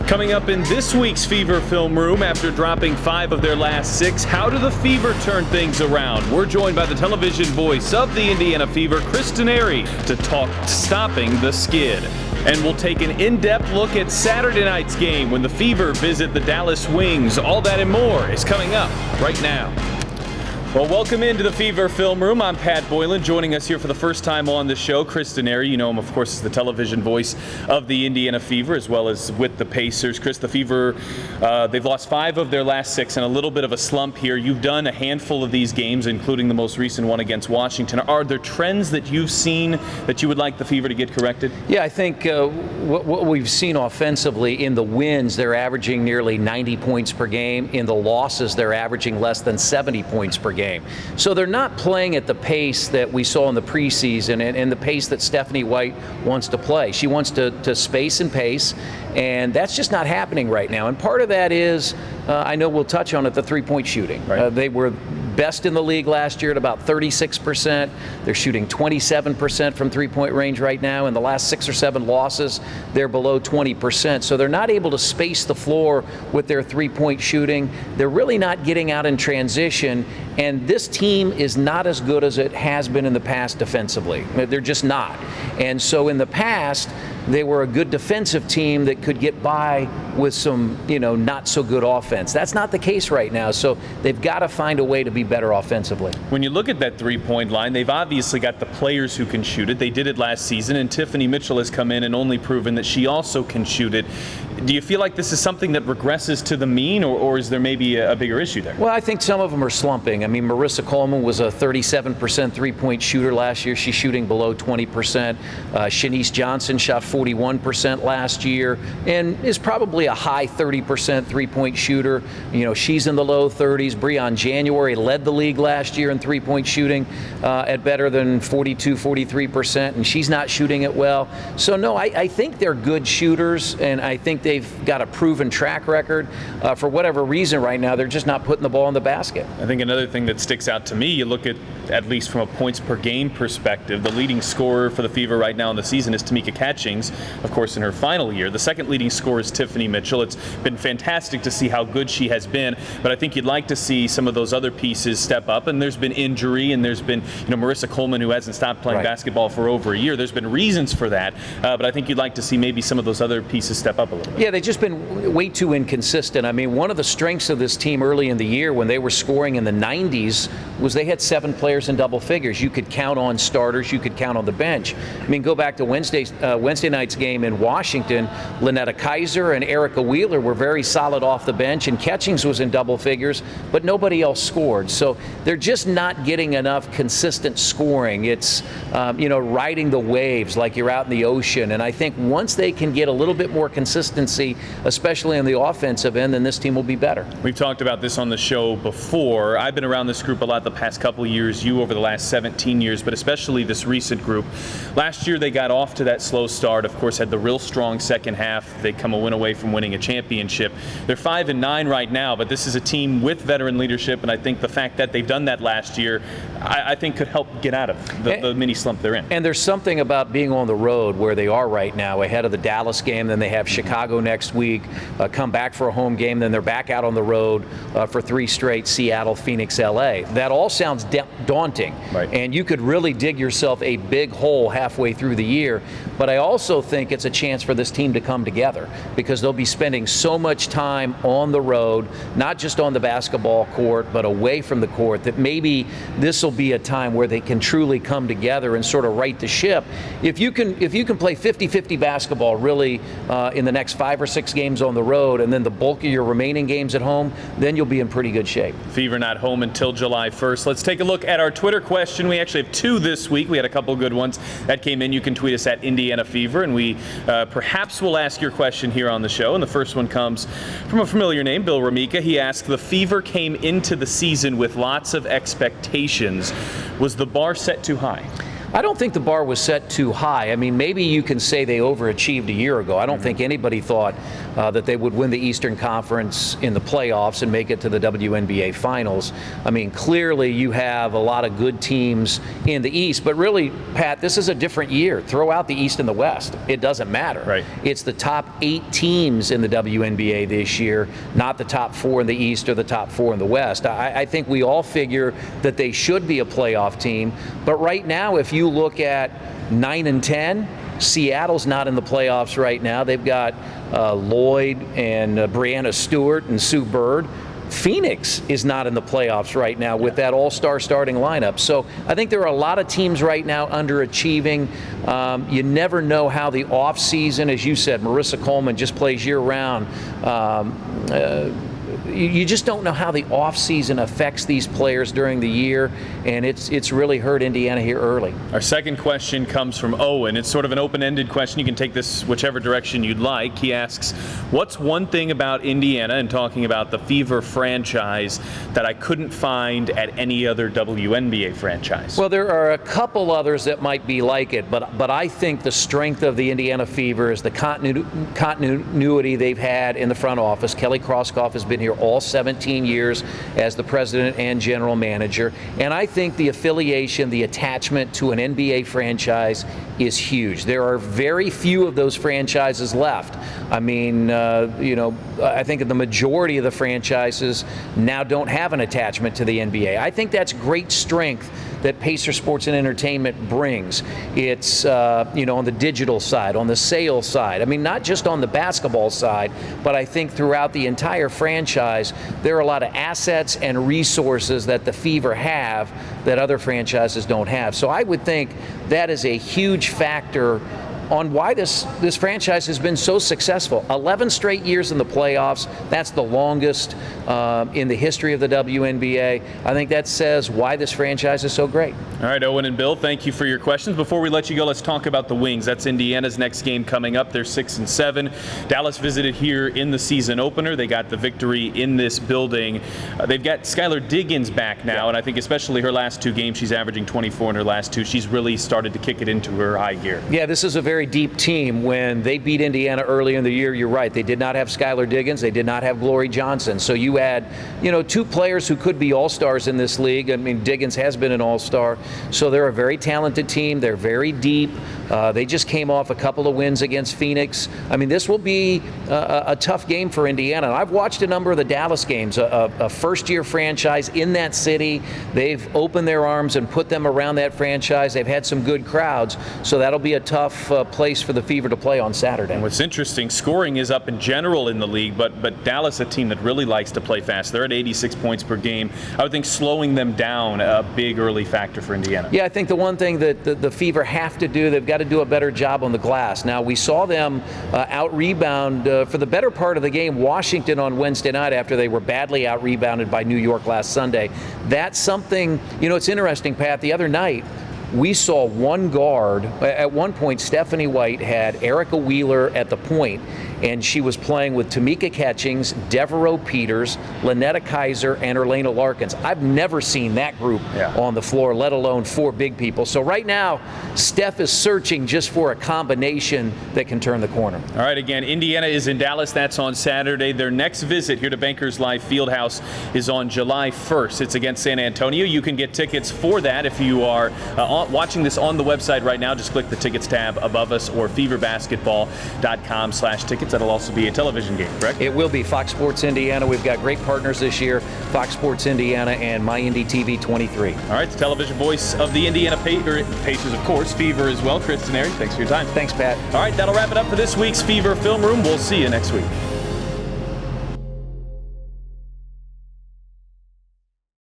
Coming up in this week's Fever Film Room, after dropping 5 of their last 6, how do the Fever turn things around? We're joined by the television voice of the Indiana Fever, Chris Denari, to talk stopping the skid. And we'll take an in-depth look at Saturday night's game when the Fever visit the Dallas Wings. All that and more is coming up right now. Well, welcome into the Fever Film Room. I'm Pat Boylan. Joining us here for the first time on the show, Chris Denari. You know him, of course, as the television voice of the Indiana Fever, as well as with the Pacers. Chris, the Fever, they've lost 5 of their last 6 and a little bit of a slump here. You've done a handful of these games, including the most recent one against Washington. Are there trends that you've seen that you would like the Fever to get corrected? Yeah, I think what we've seen offensively in the wins, they're averaging nearly 90 points per game. In the losses, they're averaging less than 70 points per game. So they're not playing at the pace that we saw in the preseason and the pace that Stephanie White wants to play. She wants to space and pace, and that's just not happening right now. And part of that is, I know we'll touch on it, the three-point shooting. Right. They were best in the league last year at about 36%. They're shooting 27% from three-point range right now. In the last 6 or 7 losses, they're below 20%. So they're not able to space the floor with their three-point shooting. They're really not getting out in transition. And this team is not as good as it has been in the past defensively. They're just not. And so in the past, they were a good defensive team that could get by with some, not so good offense. That's not the case right now. So they've got to find a way to be better offensively. When you look at that three-point line, they've obviously got the players who can shoot it. They did it last season, and Tiffany Mitchell has come in and only proven that she also can shoot it. Do you feel like this is something that regresses to the mean, or is there maybe a bigger issue there? Well, I think some of them are slumping. I mean, Marissa Coleman was a 37% three-point shooter last year. She's shooting below 20%. Shanice Johnson shot 41% last year and is probably a high 30% three-point shooter. She's in the low 30s. Breon January led the league last year in three-point shooting at better than 42, 43%, and she's not shooting it well. So, no, I think they're good shooters, and I think they've got a proven track record. For whatever reason right now, they're just not putting the ball in the basket. I think another thing that sticks out to me, you look at least from a points per game perspective, the leading scorer for the Fever right now in the season is Tamika Catchings, of course, in her final year. The second leading scorer is Tiffany Mitchell. It's been fantastic to see how good she has been, but I think you'd like to see some of those other pieces step up, and there's been injury, and there's been Marissa Coleman, who hasn't stopped playing basketball for over a year. There's been reasons for that, but I think you'd like to see maybe some of those other pieces step up a little bit. Yeah, they've just been way too inconsistent. I mean, one of the strengths of this team early in the year when they were scoring in the 90s was they had 7 players in double figures. You could count on starters, you could count on the bench. I mean, go back to Wednesday night's game in Washington. Lynetta Kaiser and Erica Wheeler were very solid off the bench, and Catchings was in double figures, but nobody else scored. So they're just not getting enough consistent scoring. It's, riding the waves like you're out in the ocean. And I think once they can get a little bit more consistency, especially on the offensive end, then this team will be better. We've talked about this on the show before. I've been around this group a lot the past couple of years, you over the last 17 years, but especially this recent group. Last year they got off to that slow start, of course, had the real strong second half. They come a win away from winning a championship. They're 5-9 right now, but this is a team with veteran leadership, and I think the fact that they've done that last year, I think could help get out of the mini slump they're in. And there's something about being on the road where they are right now, ahead of the Dallas game, then they have Chicago next week, come back for a home game, then they're back out on the road for 3 straight, Seattle, Phoenix, LA. That all sounds daunting, right, and you could really dig yourself a big hole halfway through the year. But I also think it's a chance for this team to come together, because they'll be spending so much time on the road, not just on the basketball court, but away from the court, that maybe this will be a time where they can truly come together and sort of right the ship. If you can play 50-50 basketball really in the next 5 or 6 games on the road, and then the bulk of your remaining games at home, then you'll be in pretty good shape. Fever not home until July 1st. Let's take a look at our Twitter question. We actually have 2 this week. We had a couple good ones that came in. You can tweet us at Indiana Fever, and we perhaps will ask your question here on the show. And the first one comes from a familiar name, Bill Ramika. He asked, the Fever came into the season with lots of expectations. Was the bar set too high? I don't think the bar was set too high. I mean, maybe you can say they overachieved a year ago. I don't think anybody thought that they would win the Eastern Conference in the playoffs and make it to the WNBA Finals. I mean, clearly you have a lot of good teams in the East, but really, Pat, this is a different year. Throw out the East and the West. It doesn't matter. Right. It's the top 8 teams in the WNBA this year, not the top 4 in the East or the top 4 in the West. I think we all figure that they should be a playoff team, but right now, if you look at 9 and 10, Seattle's not in the playoffs right now. They've got Lloyd and Brianna Stewart and Sue Bird. Phoenix is not in the playoffs right now with that all-star starting lineup. So I think there are a lot of teams right now underachieving. You never know how the offseason, as you said, Marissa Coleman just plays year-round. You just don't know how the offseason affects these players during the year, and it's really hurt Indiana here early. Our second question comes from Owen. It's sort of an open-ended question. You can take this whichever direction you'd like. He asks, what's one thing about Indiana, and talking about the Fever franchise, that I couldn't find at any other WNBA franchise? Well, there are a couple others that might be like it, but I think the strength of the Indiana Fever is the continuity they've had in the front office. Kelly Krauskopf has been here all 17 years as the president and general manager. And I think the affiliation, the attachment to an NBA franchise is huge. There are very few of those franchises left. I mean, I think the majority of the franchises now don't have an attachment to the NBA. I think that's great strength that Pacer Sports and Entertainment brings. It's, on the digital side, on the sales side. I mean, not just on the basketball side, but I think throughout the entire franchise, there are a lot of assets and resources that the Fever have that other franchises don't have. So I would think that is a huge factor on why this franchise has been so successful. 11 straight years in the playoffs. That's the longest in the history of the WNBA. I think that says why this franchise is so great. All right, Owen and Bill, thank you for your questions. Before we let you go, let's talk about the Wings. That's Indiana's next game coming up. They're 6-7. Dallas visited here in the season opener. They got the victory in this building. They've got Skylar Diggins back now, and I think especially her last 2 games, she's averaging 24 in her last 2. She's really started to kick it into her high gear. Yeah, this is a very deep team. When they beat Indiana early in the year, you're right, they did not have Skylar Diggins, they did not have Glory Johnson. So you had, 2 players who could be all-stars in this league. I mean, Diggins has been an all-star. So they're a very talented team. They're very deep. They just came off a couple of wins against Phoenix. I mean, this will be a tough game for Indiana. I've watched a number of the Dallas games, a first-year franchise in that city. They've opened their arms and put them around that franchise. They've had some good crowds. So that'll be a tough place for the Fever to play on Saturday. And what's interesting, scoring is up in general in the league, but Dallas, a team that really likes to play fast. They're at 86 points per game. I would think slowing them down a big early factor for Indiana. Yeah, I think the one thing that the Fever have to do, they've got to do a better job on the glass. Now, we saw them out-rebound for the better part of the game Washington on Wednesday night after they were badly out-rebounded by New York last Sunday. That's something, it's interesting, Pat, the other night, we saw one guard. At one point, Stephanie White had Erica Wheeler at the point, and she was playing with Tamika Catchings, Devereaux Peters, Lynetta Kaiser, and Erlena Larkins. I've never seen that group on the floor, let alone 4 big people. So right now, Steph is searching just for a combination that can turn the corner. All right, again, Indiana is in Dallas. That's on Saturday. Their next visit here to Bankers Life Fieldhouse is on July 1st. It's against San Antonio. You can get tickets for that if you are watching this on the website right now. Just click the tickets tab above us or feverbasketball.com/tickets. That'll also be a television game, correct? It will be. Fox Sports Indiana. We've got great partners this year. Fox Sports Indiana and MyIndyTV 23. All right, the television voice of the Indiana Pacers, of course, Fever as well. Chris Denari, thanks for your time. Thanks, Pat. All right, that'll wrap it up for this week's Fever Film Room. We'll see you next week.